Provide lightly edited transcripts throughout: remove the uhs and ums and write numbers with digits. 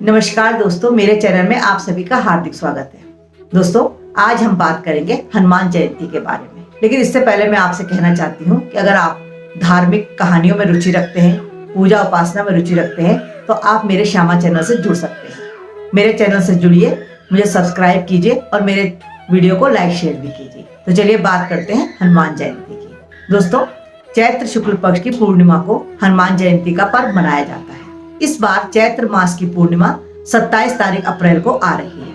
नमस्कार दोस्तों, मेरे चैनल में आप सभी का हार्दिक स्वागत है। दोस्तों, आज हम बात करेंगे हनुमान जयंती के बारे में। लेकिन इससे पहले मैं आपसे कहना चाहती हूँ कि अगर आप धार्मिक कहानियों में रुचि रखते हैं, पूजा उपासना में रुचि रखते हैं, तो आप मेरे श्यामा चैनल से जुड़ सकते हैं। मेरे चैनल से जुड़िए, मुझे सब्सक्राइब कीजिए और मेरे वीडियो को लाइक शेयर भी कीजिए। तो चलिए बात करते हैं हनुमान जयंती की। दोस्तों, चैत्र शुक्ल पक्ष की पूर्णिमा को हनुमान जयंती का पर्व मनाया जाता है। इस बार चैत्र मास की पूर्णिमा 27 तारीख अप्रैल को आ रही है,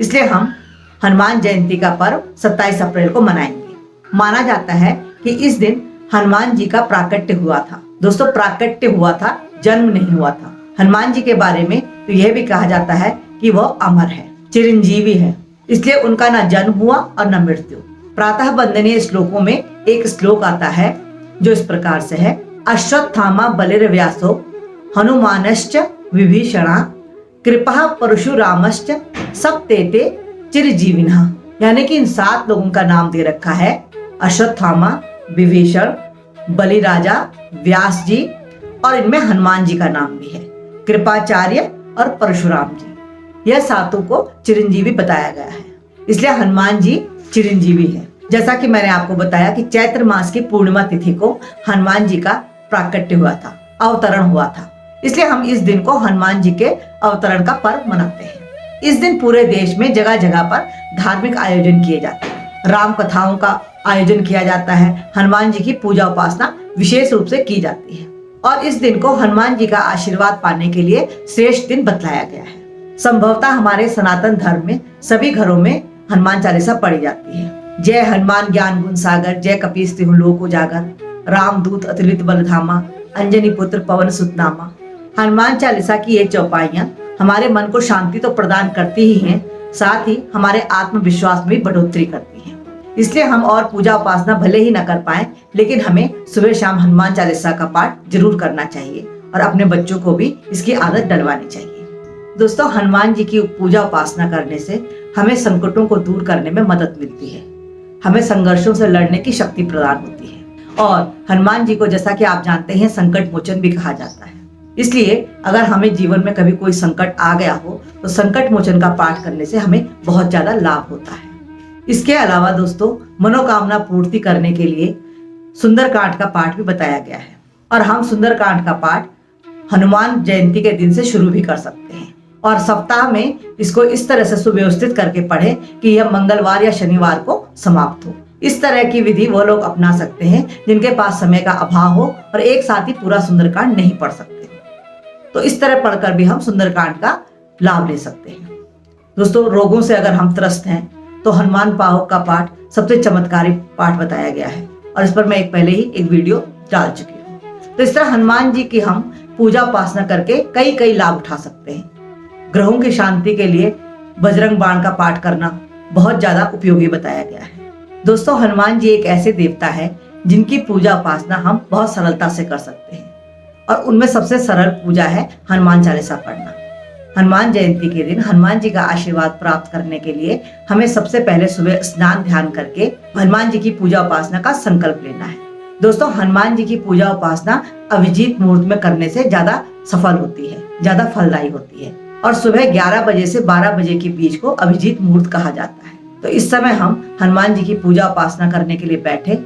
इसलिए हम हनुमान जयंती का पर्व 27 अप्रैल को मनाएंगे। माना जाता है कि इस दिन हनुमान जी का प्राकट्य हुआ था। दोस्तों, प्राकट्य हुआ था, जन्म नहीं हुआ था। हनुमान जी के बारे में तो यह भी कहा जाता है कि वह अमर है, चिरंजीवी है, इसलिए उनका न जन्म हुआ और न मृत्यु। प्रातः वंदनीय श्लोकों में एक श्लोक आता है जो इस प्रकार से है: अश्वत्थामा बलिर्व्यासो हनुमानश्च विभीषणा कृपा परशुरामश्च सप्तेते चिरजीविनः। यानी कि इन 7 लोगों का नाम दे रखा है: अश्वत्थामा, विभीषण, बलिराजा, व्यास जी, और इनमें हनुमान जी का नाम भी है, कृपाचार्य और परशुराम जी। यह 7 को चिरंजीवी बताया गया है, इसलिए हनुमान जी चिरंजीवी है। जैसा कि मैंने आपको बताया कि चैत्र मास की पूर्णिमा तिथि को हनुमान जी का प्राकट्य हुआ था, अवतरण हुआ था, इसलिए हम इस दिन को हनुमान जी के अवतरण का पर्व मनाते हैं। इस दिन पूरे देश में जगह जगह पर धार्मिक आयोजन किए जाते हैं, राम कथाओं का आयोजन किया जाता है, हनुमान जी की पूजा उपासना विशेष रूप से की जाती है और इस दिन को हनुमान जी का आशीर्वाद पाने के लिए श्रेष्ठ दिन बतलाया गया है। संभवतः हमारे सनातन धर्म में सभी घरों में हनुमान चालीसा पढ़ी जाती है। जय हनुमान ज्ञान गुण सागर, जय कपीस तिहुँ लोक उजागर, राम दूत अतुलित बल धामा, अंजनी पुत्र पवन सुत नामा। हनुमान चालीसा की ये चौपाइयाँ हमारे मन को शांति तो प्रदान करती ही हैं, साथ ही हमारे आत्मविश्वास में बढ़ोतरी करती हैं। इसलिए हम और पूजा उपासना भले ही न कर पाए, लेकिन हमें सुबह शाम हनुमान चालीसा का पाठ जरूर करना चाहिए और अपने बच्चों को भी इसकी आदत डलवानी चाहिए। दोस्तों, हनुमान जी की पूजा उपासना करने से हमें संकटों को दूर करने में मदद मिलती है, हमें संघर्षों से लड़ने की शक्ति प्रदान होती है और हनुमान जी को, जैसा कि आप जानते हैं, संकट मोचन भी कहा जाता है। इसलिए अगर हमें जीवन में कभी कोई संकट आ गया हो तो संकट मोचन का पाठ करने से हमें बहुत ज्यादा लाभ होता है। इसके अलावा दोस्तों, मनोकामना पूर्ति करने के लिए सुंदरकांड का पाठ भी बताया गया है और हम सुंदरकांड का पाठ हनुमान जयंती के दिन से शुरू भी कर सकते हैं और सप्ताह में इसको इस तरह से सुव्यवस्थित करके पढ़े कि यह मंगलवार या शनिवार को समाप्त हो। इस तरह की विधि वो लोग अपना सकते हैं जिनके पास समय का अभाव हो और एक साथ ही पूरा सुंदरकांड नहीं पढ़ सकते। तो इस तरह पढ़कर भी हम सुंदरकांड का लाभ ले सकते हैं। दोस्तों, रोगों से अगर हम त्रस्त हैं तो हनुमान पाहुक का पाठ सबसे चमत्कारी पाठ बताया गया है और इस पर मैं पहले ही एक वीडियो डाल चुकी हूँ। तो इस तरह हनुमान जी की हम पूजा उपासना करके कई लाभ उठा सकते हैं। ग्रहों की शांति के लिए बजरंग बाण का पाठ करना बहुत ज्यादा उपयोगी बताया गया है। दोस्तों, हनुमान जी एक ऐसे देवता है जिनकी पूजा उपासना हम बहुत सरलता से कर सकते हैं और उनमें सबसे सरल पूजा है हनुमान चालीसा पढ़ना। हनुमान जयंती के दिन हनुमान जी का आशीर्वाद प्राप्त करने के लिए हमें सबसे पहले सुबह स्नान ध्यान करके हनुमान जी की पूजा उपासना का संकल्प लेना है। दोस्तों, हनुमान जी की पूजा उपासना अभिजीत मुहूर्त में करने से ज्यादा सफल होती है, ज्यादा फलदायी होती है और सुबह 11 बजे से 12 बजे के बीच को अभिजीत मुहूर्त कहा जाता है। तो इस समय हम हनुमान जी की पूजा उपासना करने के लिए बैठे,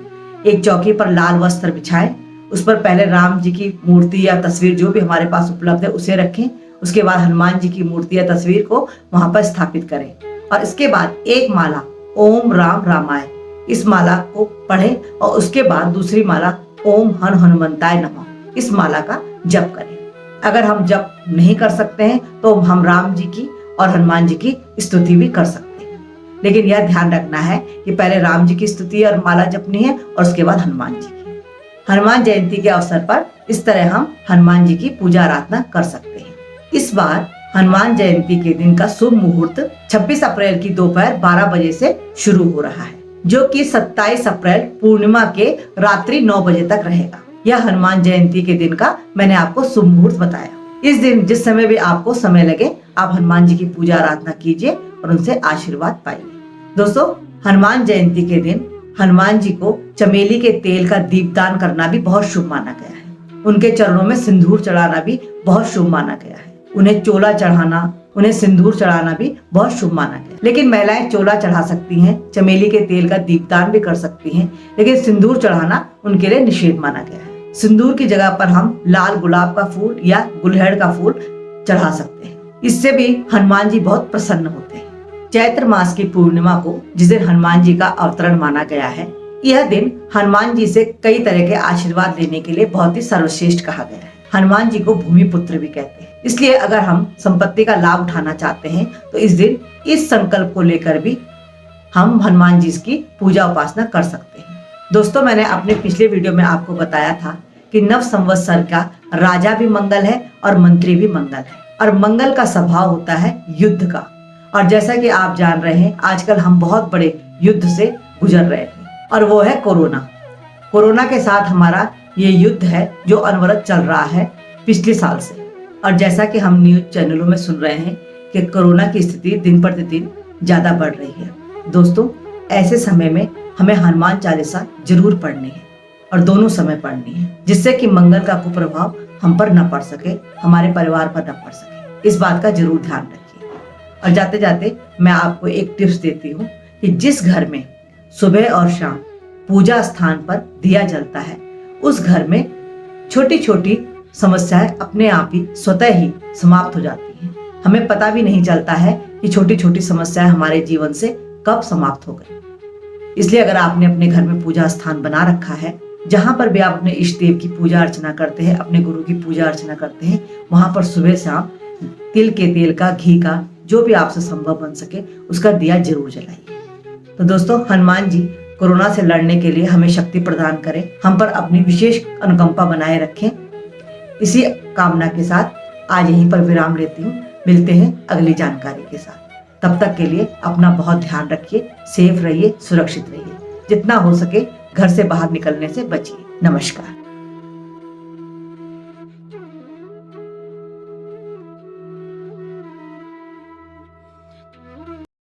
एक चौकी पर लाल वस्त्र बिछाएं, उस पर पहले राम जी की मूर्ति या तस्वीर जो भी हमारे पास उपलब्ध है उसे रखें। उसके बाद हनुमान जी की मूर्ति या तस्वीर को वहां पर स्थापित करें और इसके बाद एक माला ओम राम रामाय, इस माला को पढ़ें और उसके बाद दूसरी माला ओम हनुमंताय नमः, इस माला का जप करें। अगर हम जप नहीं कर सकते हैं तो हम राम जी की और हनुमान जी की स्तुति भी कर सकते हैं, लेकिन यह ध्यान रखना है कि पहले राम जी की स्तुति और माला जपनी है और उसके बाद हनुमान जी की। हनुमान जयंती के अवसर पर इस तरह हम हनुमान जी की पूजा आराधना कर सकते हैं। इस बार हनुमान जयंती के दिन का शुभ मुहूर्त 26 अप्रैल की दोपहर 12 बजे से शुरू हो रहा है, जो कि 27 अप्रैल पूर्णिमा के रात्रि 9 बजे तक रहेगा। यह हनुमान जयंती के दिन का मैंने आपको शुभ मुहूर्त बताया। इस दिन जिस समय भी आपको समय लगे, आप हनुमान जी की पूजा आराधना कीजिए और उनसे आशीर्वाद पाइए। दोस्तों, हनुमान जयंती के दिन हनुमान जी को चमेली के तेल का दीपदान करना भी बहुत शुभ माना गया है। उनके चरणों में सिंदूर चढ़ाना भी बहुत शुभ माना गया है। उन्हें चोला चढ़ाना, उन्हें सिंदूर चढ़ाना भी बहुत शुभ माना गया। लेकिन महिलाएं चोला चढ़ा सकती हैं, चमेली के तेल का दीपदान भी कर सकती हैं, लेकिन सिंदूर चढ़ाना उनके लिए निषेध माना गया है। सिंदूर की जगह पर हम लाल गुलाब का फूल या गुलहड़ का फूल चढ़ा सकते हैं। इससे भी हनुमान जी बहुत प्रसन्न होते हैं। चैत्र मास की पूर्णिमा को, जिस दिन हनुमान जी का अवतरण माना गया है, यह दिन हनुमान जी से कई तरह के आशीर्वाद लेने के लिए बहुत ही सर्वश्रेष्ठ कहा गया है। हनुमान जी को भूमि पुत्र भी कहते हैं। इसलिए अगर हम संपत्ति का लाभ उठाना चाहते हैं तो इस दिन इस संकल्प को लेकर भी हम हनुमान जी की पूजा उपासना कर सकते हैं। दोस्तों, मैंने अपने पिछले वीडियो में आपको बताया था कि नव संवत्सर का राजा भी मंगल है और मंत्री भी मंगल है, और मंगल का स्वभाव होता है युद्ध का। और जैसा कि आप जान रहे हैं, आजकल हम बहुत बड़े युद्ध से गुजर रहे हैं, और वो है कोरोना। कोरोना के साथ हमारा ये युद्ध है जो अनवरत चल रहा है पिछले साल से। और जैसा कि हम न्यूज चैनलों में सुन रहे हैं कि कोरोना की स्थिति दिन प्रतिदिन ज्यादा बढ़ रही है। दोस्तों, ऐसे समय में हमें हनुमान चालीसा जरूर पढ़नी है, और दोनों समय पढ़नी है, जिससे कि मंगल का कुप्रभाव हम पर न पड़ सके, हमारे परिवार पर न पड़ सके। इस बात का जरूर ध्यान रखिए। और जाते जाते मैं आपको एक टिप्स देती हूँ कि जिस घर में सुबह और शाम पूजा स्थान पर दिया जलता है, उस घर में छोटी छोटी समस्याएं अपने आप ही स्वतः ही समाप्त हो जाती हैं। हमें पता भी नहीं चलता है कि छोटी छोटी समस्याएं हमारे जीवन से कब समाप्त हो गई। इसलिए अगर आपने अपने घर में पूजा स्थान बना रखा है, जहां पर भी आप अपने इष्ट देव की पूजा अर्चना करते हैं, अपने गुरु की पूजा अर्चना करते हैं, वहां पर सुबह शाम तिल के तेल का, घी का, जो भी आपसे संभव बन सके उसका दिया जरूर जलाइए। तो दोस्तों, हनुमान जी कोरोना से लड़ने के लिए हमें शक्ति प्रदान करें, हम पर अपनी विशेष अनुकंपा बनाए रखें। इसी कामना के साथ आज यहीं पर विराम लेती हूँ। मिलते हैं अगली जानकारी के साथ। तब तक के लिए अपना बहुत ध्यान रखिए, सेफ रहिए, सुरक्षित रहिए। जितना हो सके घर से बाहर निकलने से बचिए। नमस्कार।